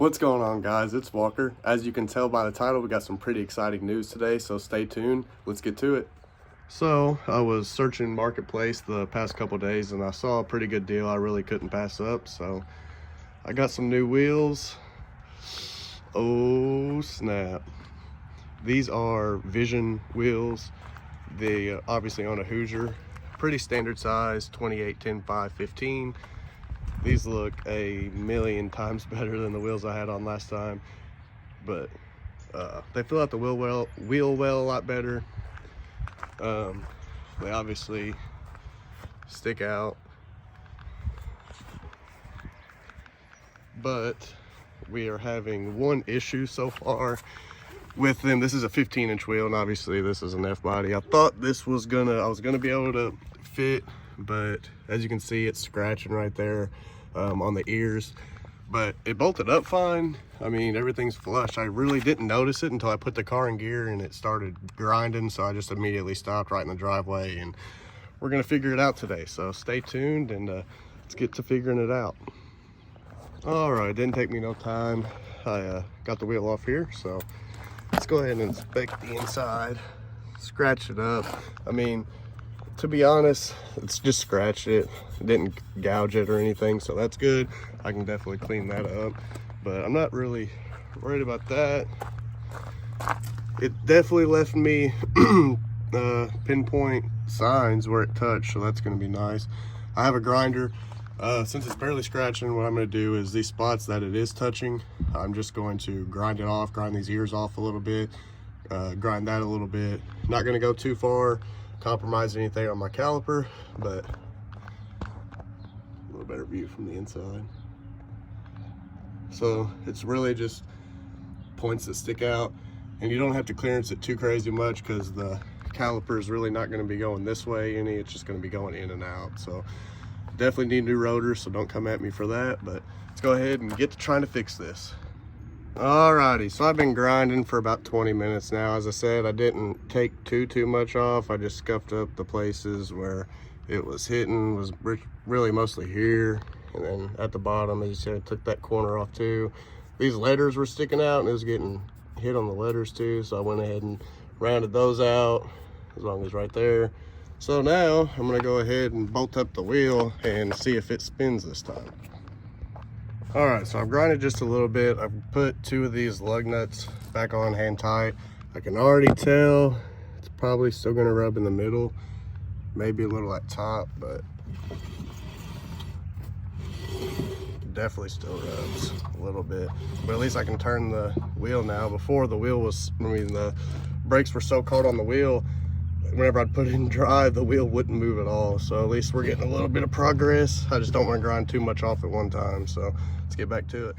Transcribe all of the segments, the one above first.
What's going on, guys? It's Walker. As you can tell by the title, we got some pretty exciting news today, so stay tuned. Let's get to it. So I was searching Marketplace the past couple days and I saw a pretty good deal I really couldn't pass up. So I got some new wheels. Oh snap. These are Vision wheels. They obviously on a Hoosier. Pretty standard size, 28, 10, 5, 15. These look a million times better than the wheels I had on last time, but they fill out the wheel well a lot better. They obviously stick out, but we are having one issue so far with them. This is a 15-inch wheel, and obviously this is an F body. I thought I was gonna be able to fit, but as you can see, it's scratching right there on the ears, but it bolted up fine. I mean, everything's flush. I really didn't notice it until I put the car in gear and it started grinding, so I just immediately stopped right in the driveway, and we're gonna figure it out today. So stay tuned and let's get to figuring it out. All right, didn't take me no time. I got the wheel off here, so let's go ahead and inspect the inside, scratch it up. I mean, to be honest, it's just scratched it. It didn't gouge it or anything, so that's good. I can definitely clean that up, but I'm not really worried about that. It definitely left me pinpoint signs where it touched, so that's going to be nice. I have a grinder. Since it's barely scratching, what I'm going to do is these spots that it is touching, I'm just going to grind it off, grind these ears off a little bit, grind that a little bit. Not going to go too far, compromise anything on my caliper, but a little better view from the inside. So it's really just points that stick out, and you don't have to clearance it too crazy much because the caliper is really not going to be going this way any. It's just going to be going in and out. So definitely need new rotors, so don't come at me for that, but let's go ahead and get to trying to fix this. Alrighty, so I've been grinding for about 20 minutes now. As I said, I didn't take too much off. I just scuffed up the places where it was hitting, was really mostly here, and then at the bottom, as you said, I took that corner off too. These letters were sticking out and it was getting hit on the letters too, so I went ahead and rounded those out as long as right there. So now I'm gonna go ahead and bolt up the wheel and see if it spins this time. All right, so I've grinded just a little bit. I've put 2 of these lug nuts back on hand tight. I can already tell it's probably still gonna rub in the middle, maybe a little at top, but definitely still rubs a little bit. But at least I can turn the wheel now. Before, the brakes were so cold on the wheel, whenever I'd put it in drive, the wheel wouldn't move at all. So at least we're getting a little bit of progress. I just don't want to grind too much off at one time. So let's get back to it.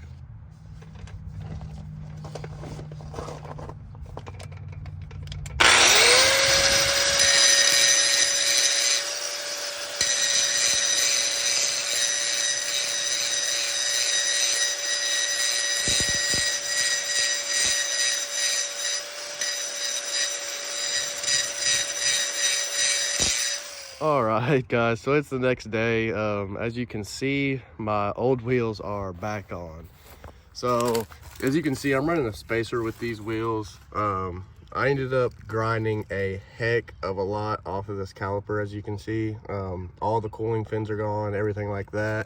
All right, guys, so it's the next day. As you can see, my old wheels are back on. So as you can see, I'm running a spacer with these wheels. I ended up grinding a heck of a lot off of this caliper. As you can see, all the cooling fins are gone, everything like that.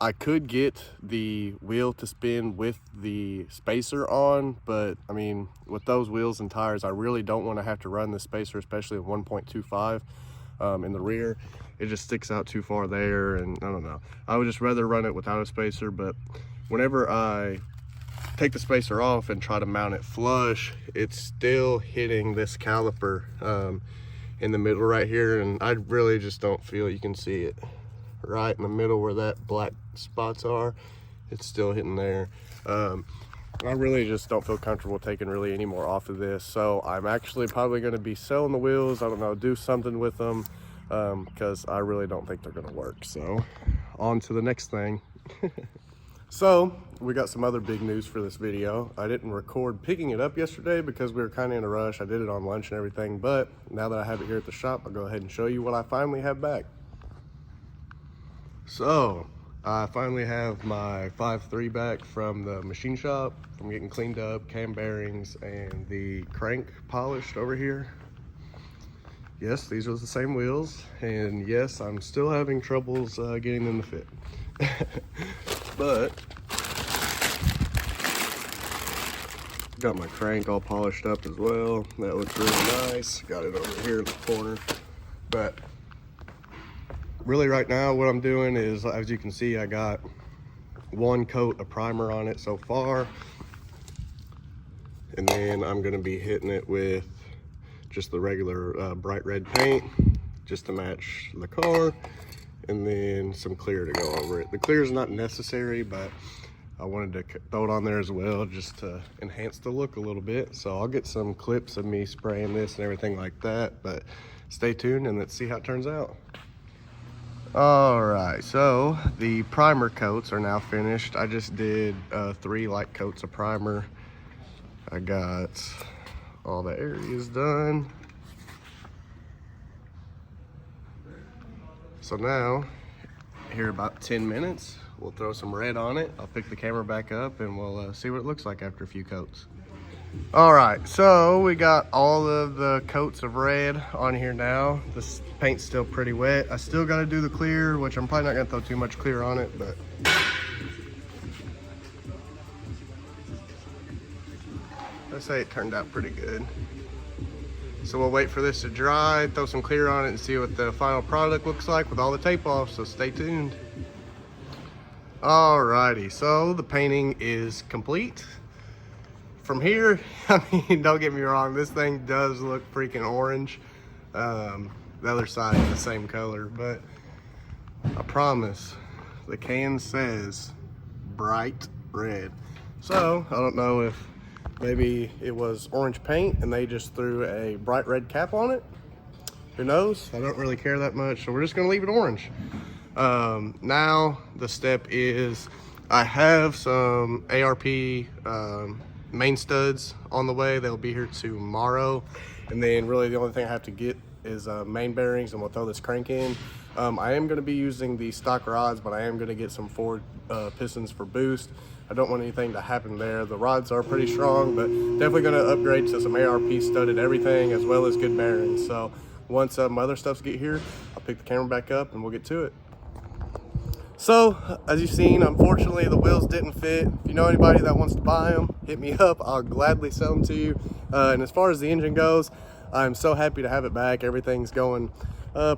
I could get the wheel to spin with the spacer on, but I mean, with those wheels and tires, I really don't want to have to run the spacer, especially at 1.25 in the rear. It just sticks out too far there, and I don't know. I would just rather run it without a spacer, but whenever I take the spacer off and try to mount it flush, it's still hitting this caliper in the middle right here, and I really just don't feel, you can see it right in the middle where that black spots are, it's still hitting there. I really just don't feel comfortable taking really any more off of this, so I'm actually probably going to be selling the wheels. I don't know, do something with them, because I really don't think they're going to work. So on to the next thing. So we got some other big news for this video. I didn't record picking it up yesterday because we were kind of in a rush. I did it on lunch and everything, but now that I have it here at the shop, I'll go ahead and show you what I finally have back. So I finally have my 5.3 back from the machine shop from getting cleaned up, cam bearings, and the crank polished over here. Yes, these are the same wheels, and yes, I'm still having troubles getting them to fit. But got my crank all polished up as well. That looks really nice. Got it over here in the corner. But really right now what I'm doing is, as you can see, I got one coat of primer on it so far. And then I'm gonna be hitting it with just the regular bright red paint just to match the car. And then some clear to go over it. The clear is not necessary, but I wanted to throw it on there as well just to enhance the look a little bit. So I'll get some clips of me spraying this and everything like that, but stay tuned and let's see how it turns out. All right, so the primer coats are now finished. I just did 3 light coats of primer. I got all the areas done. So now, here about 10 minutes, we'll throw some red on it. I'll pick the camera back up and we'll see what it looks like after a few coats. All right, so we got all of the coats of red on here now. This paint's still pretty wet. I still gotta do the clear, which I'm probably not gonna throw too much clear on it, but let's say it turned out pretty good. So we'll wait for this to dry, throw some clear on it, and see what the final product looks like with all the tape off, so stay tuned. Alrighty, so the painting is complete. From here, I mean, don't get me wrong, this thing does look freaking orange. The other side is the same color, but I promise, the can says bright red. So, I don't know if maybe it was orange paint and they just threw a bright red cap on it. Who knows? I don't really care that much, so we're just gonna leave it orange. Now the step is I have some ARP main studs on the way. They'll be here tomorrow, and then really the only thing I have to get is main bearings, and we'll throw this crank in. I am going to be using the stock rods, but I am going to get some forward pistons for boost. I don't want anything to happen there. The rods are pretty strong, but definitely going to upgrade to some ARP studded everything as well as good bearings. So once my other stuffs get here, I'll pick the camera back up and we'll get to it. So as you've seen, unfortunately the wheels didn't fit. If you know anybody that wants to buy them, hit me up. I'll gladly sell them to you. And as far as the engine goes, I'm so happy to have it back. Everything's going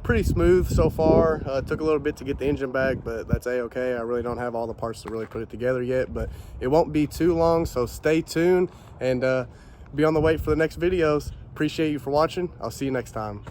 pretty smooth so far. It took a little bit to get the engine back, but that's a-okay. I really don't have all the parts to really put it together yet, but it won't be too long, so stay tuned and be on the wait for the next videos. Appreciate you for watching. I'll see you next time.